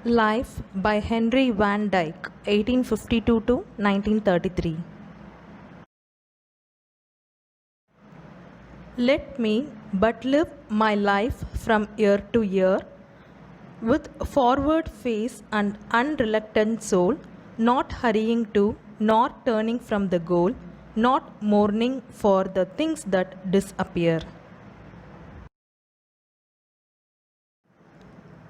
Life by Henry van Dyke, 1852 to 1933. Let me but live my life from year to year, with forward face and unreluctant soul, not hurrying to, nor turning from the goal, not mourning for the things that disappear.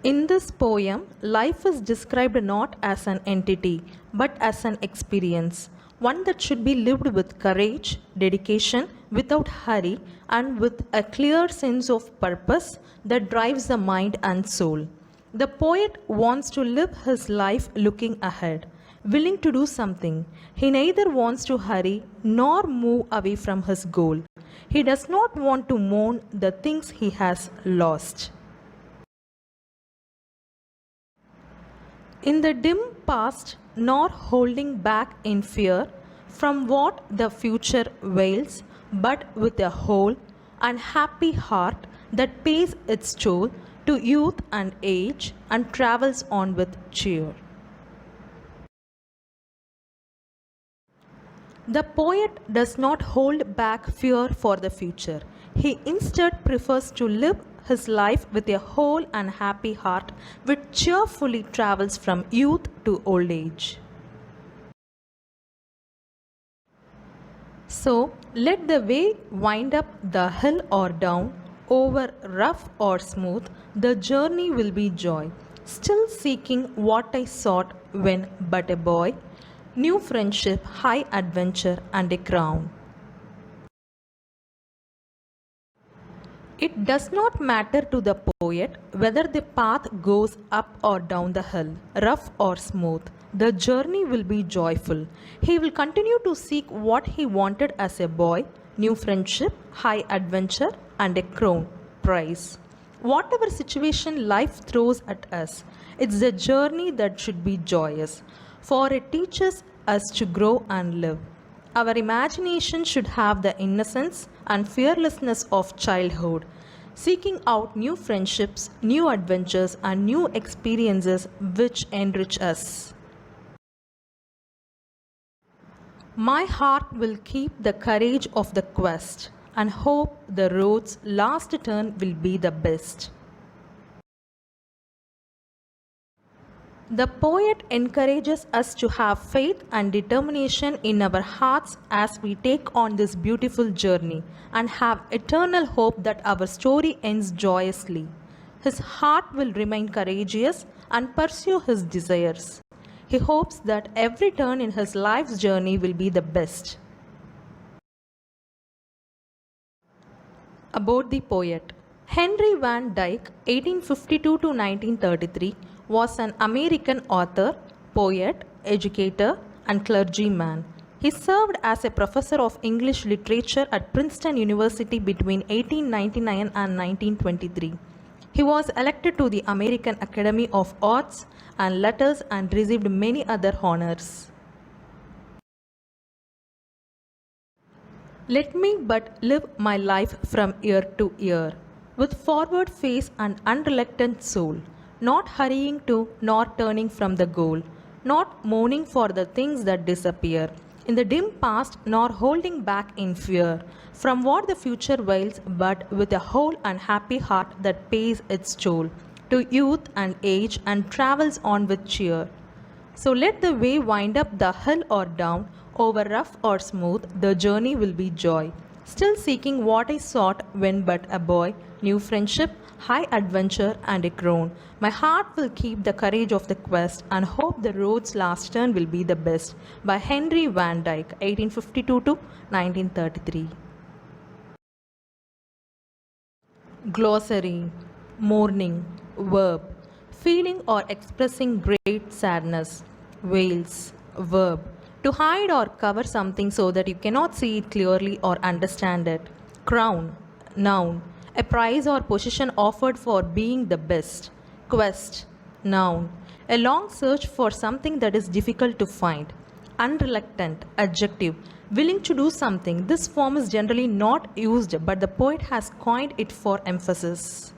In this poem, life is described not as an entity, but as an experience, one that should be lived with courage, dedication, without hurry, and with a clear sense of purpose that drives the mind and soul. The poet wants to live his life looking ahead, willing to do something. He neither wants to hurry nor move away from his goal. He does not want to mourn the things he has lost. In the dim past, nor holding back in fear from what the future wails, but with a whole and happy heart that pays its toll to youth and age and travels on with cheer. The poet does not hold back fear for the future. He instead prefers to live his life with a whole and happy heart, which cheerfully travels from youth to old age. So, let the way wind up the hill or down, over rough or smooth, the journey will be joy. Still seeking what I sought when but a boy, new friendship, high adventure, and a crown. It does not matter to the poet whether the path goes up or down the hill, rough or smooth. The journey will be joyful. He will continue to seek what he wanted as a boy, new friendship, high adventure, and a crown, prize. Whatever situation life throws at us, it's the journey that should be joyous, for it teaches us to grow and live. Our imagination should have the innocence and fearlessness of childhood, seeking out new friendships, new adventures, and new experiences which enrich us. My heart will keep the courage of the quest and hope the road's last turn will be the best. The poet encourages us to have faith and determination in our hearts as we take on this beautiful journey and have eternal hope that our story ends joyously. His heart will remain courageous and pursue his desires. He hopes that every turn in his life's journey will be the best. About the poet. Henry van Dyke, 1852 to 1933, was an American author, poet, educator, and clergyman. He served as a professor of English literature at Princeton University between 1899 and 1923. He was elected to the American Academy of Arts and Letters and received many other honors. Let me but live my life from year to year, with forward face and unreluctant soul, not hurrying to nor turning from the goal, not mourning for the things that disappear in the dim past, nor holding back in fear from what the future wails, but with a whole and happy heart that pays its toll to youth and age and travels on with cheer. So let the way wind up the hill or down, over rough or smooth, the journey will be joy. Still seeking what I sought when but a boy, new friendship, high adventure, and a crown. My heart will keep the courage of the quest and hope the road's last turn will be the best. By Henry van Dyke, 1852 to 1933. Glossary. Mourning. Verb. Feeling or expressing great sadness. Wails. Verb. To hide or cover something so that you cannot see it clearly or understand it. Crown. Noun. A prize or position offered for being the best. Quest. Noun. A long search for something that is difficult to find. Unreluctant. Adjective. Willing to do something. This form is generally not used, but the poet has coined it for emphasis.